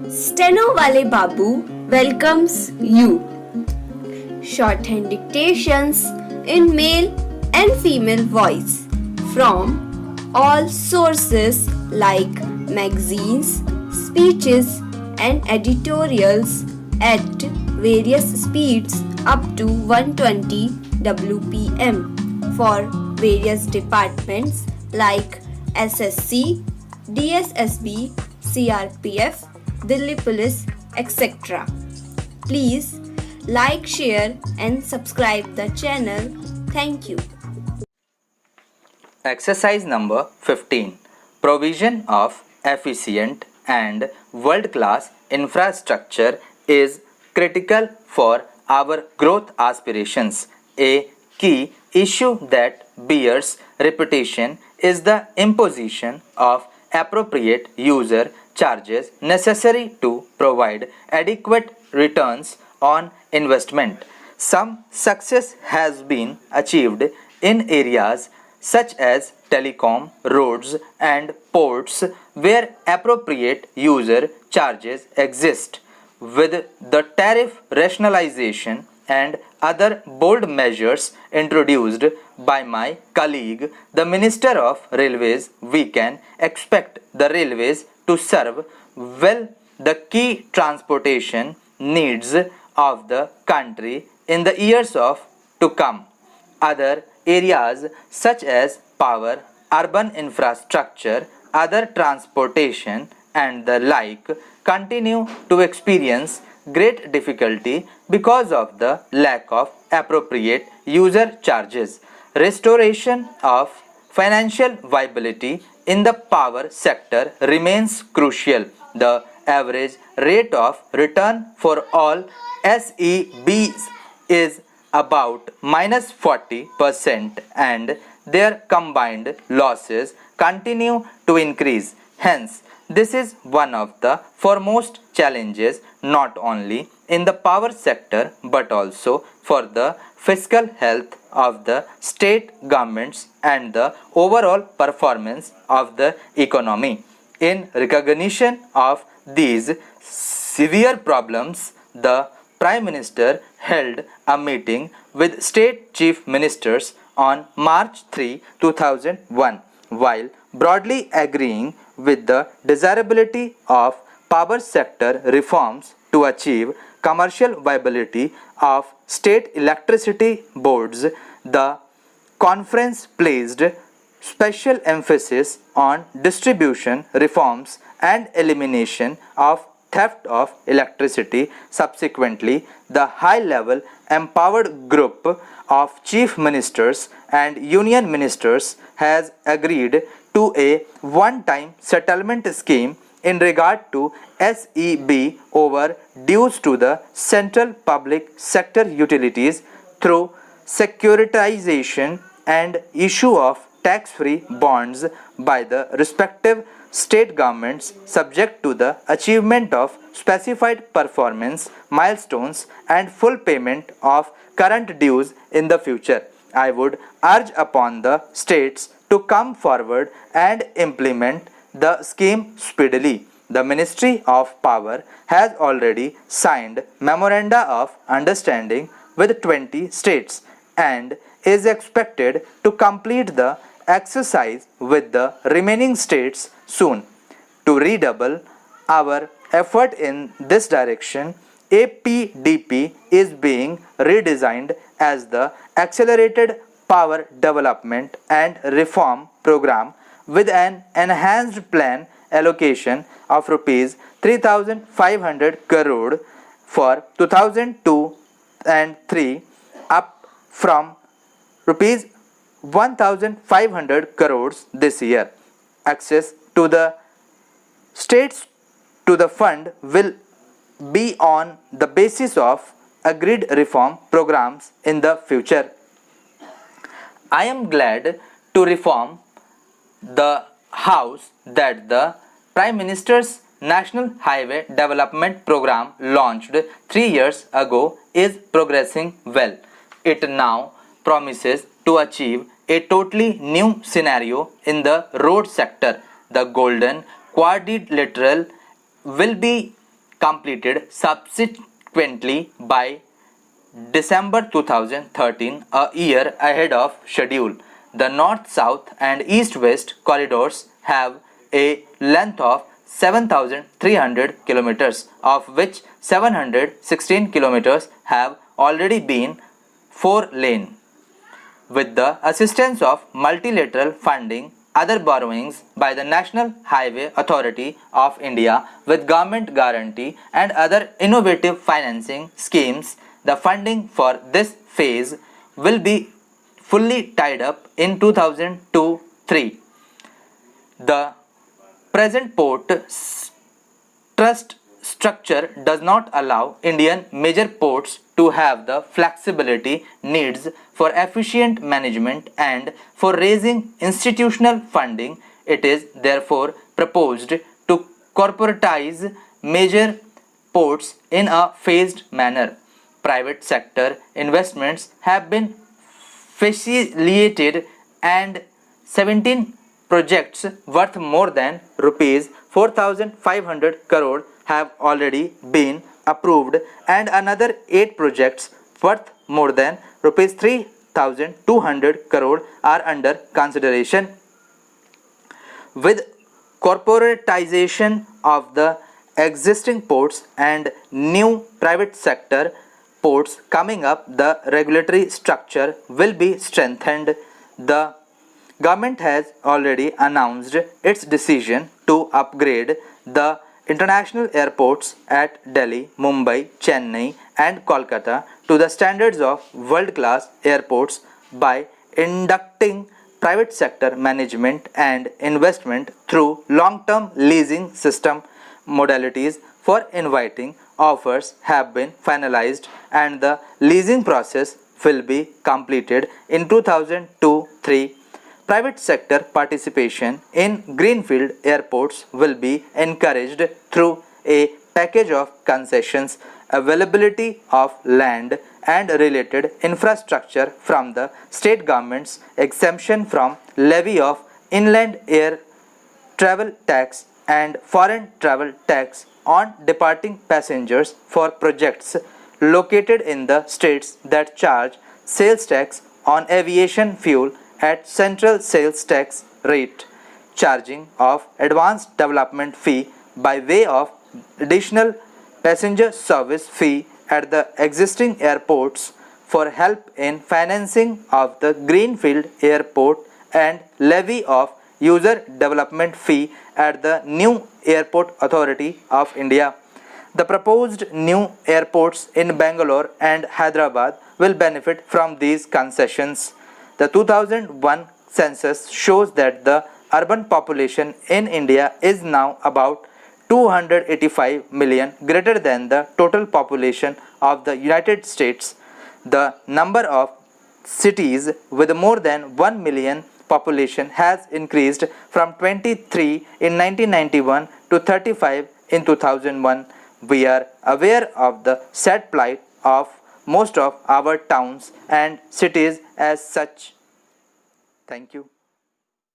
Stenowalebabu welcomes you. Shorthand dictations in male and female voice from all sources like magazines, speeches, and editorials at various speeds up to 120 WPM for various departments like SSC, DSSSB, CRPF, Delhi Police, etc. Please like, share, and subscribe the channel. Thank you. Exercise number 15. Provision of efficient and world-class infrastructure is critical for our growth aspirations. A key issue that bears repetition is the imposition of appropriate user charges necessary to provide adequate returns on investment. Some success has been achieved in areas such as telecom, roads, and ports where appropriate user charges exist. With the tariff rationalization and other bold measures introduced by my colleague, the Minister of Railways, we can expect the railways to serve well the key transportation needs of the country in the years to come. Other areas such as power, urban infrastructure, other transportation, and the like continue to experience great difficulty because of the lack of appropriate user charges. Restoration of financial viability in the power sector remains crucial. The average rate of return for all SEBs is about minus 40% and their combined losses continue to increase. Hence, this is one of the foremost challenges not only in the power sector but also for the fiscal health of the state governments and the overall performance of the economy. In recognition of these severe problems, the Prime Minister held a meeting with State Chief Ministers on March 3, 2001. While broadly agreeing with the desirability of power sector reforms to achieve commercial viability of state electricity boards, the conference placed special emphasis on distribution reforms and elimination of theft of electricity. Subsequently, the high-level empowered group of chief ministers and union ministers has agreed to a one-time settlement scheme in regard to SEB over dues to the central public sector utilities through securitization and issue of tax-free bonds by the respective state governments subject to the achievement of specified performance milestones and full payment of current dues in the future. I would urge upon the states to come forward and implement the scheme speedily. The Ministry of Power has already signed memoranda of understanding with 20 states and is expected to complete the exercise with the remaining states soon. To redouble our effort in this direction, APDP is being redesigned as the Accelerated Power Development and Reform Program with an enhanced plan allocation of rupees 3,500 crore for 2002 and 3 up from rupees 1,500 crores this year. Access to the states to the fund will be on the basis of agreed reform programs in the future. I am glad to inform the House that the Prime Minister's National Highway Development Program launched 3 years ago is progressing well. It now promises to achieve a totally new scenario in the road sector. The Golden Quadrilateral will be completed subsequently by December 2013, a year ahead of schedule. The north-south and east-west corridors have a length of 7,300 kilometers, of which 716 kilometers have already been 4-lane. With the assistance of multilateral funding, other borrowings by the National Highway Authority of India with government guarantee and other innovative financing schemes, the funding for this phase will be fully tied up in 2002-3. The present port trust structure does not allow Indian major ports to have the flexibility needs for efficient management and for raising institutional funding. It is therefore proposed to corporatize major ports in a phased manner. Private sector investments have been facilitated and 17 projects worth more than rupees 4,500 crore have already been approved and another 8 projects worth more than rupees 3,200 crore are under consideration. With corporatization of the existing ports and new private sector ports coming up, the regulatory structure will be strengthened. The government has already announced its decision to upgrade the international airports at Delhi, Mumbai, Chennai and Kolkata to the standards of world-class airports by inducting private sector management and investment through long-term leasing system. Modalities for inviting offers have been finalized and the leasing process will be completed in 2002-3. Private sector participation in greenfield airports will be encouraged through a package of concessions, availability of land and related infrastructure from the state governments, exemption from levy of inland air travel tax and foreign travel tax on departing passengers for projects located in the states that charge sales tax on aviation fuel at central sales tax rate, charging of advance development fee by way of additional passenger service fee at the existing airports for help in financing of the greenfield airport and levy of user development fee at the new Airport Authority of India. The proposed new airports in Bangalore and Hyderabad will benefit from these concessions. The 2001 census shows that the urban population in India is now about 285 million, greater than the total population of the United States. The number of cities with more than 1 million population has increased from 23 in 1991 to 35 in 2001. We are aware of the sad plight of most of our towns and cities as such. Thank you.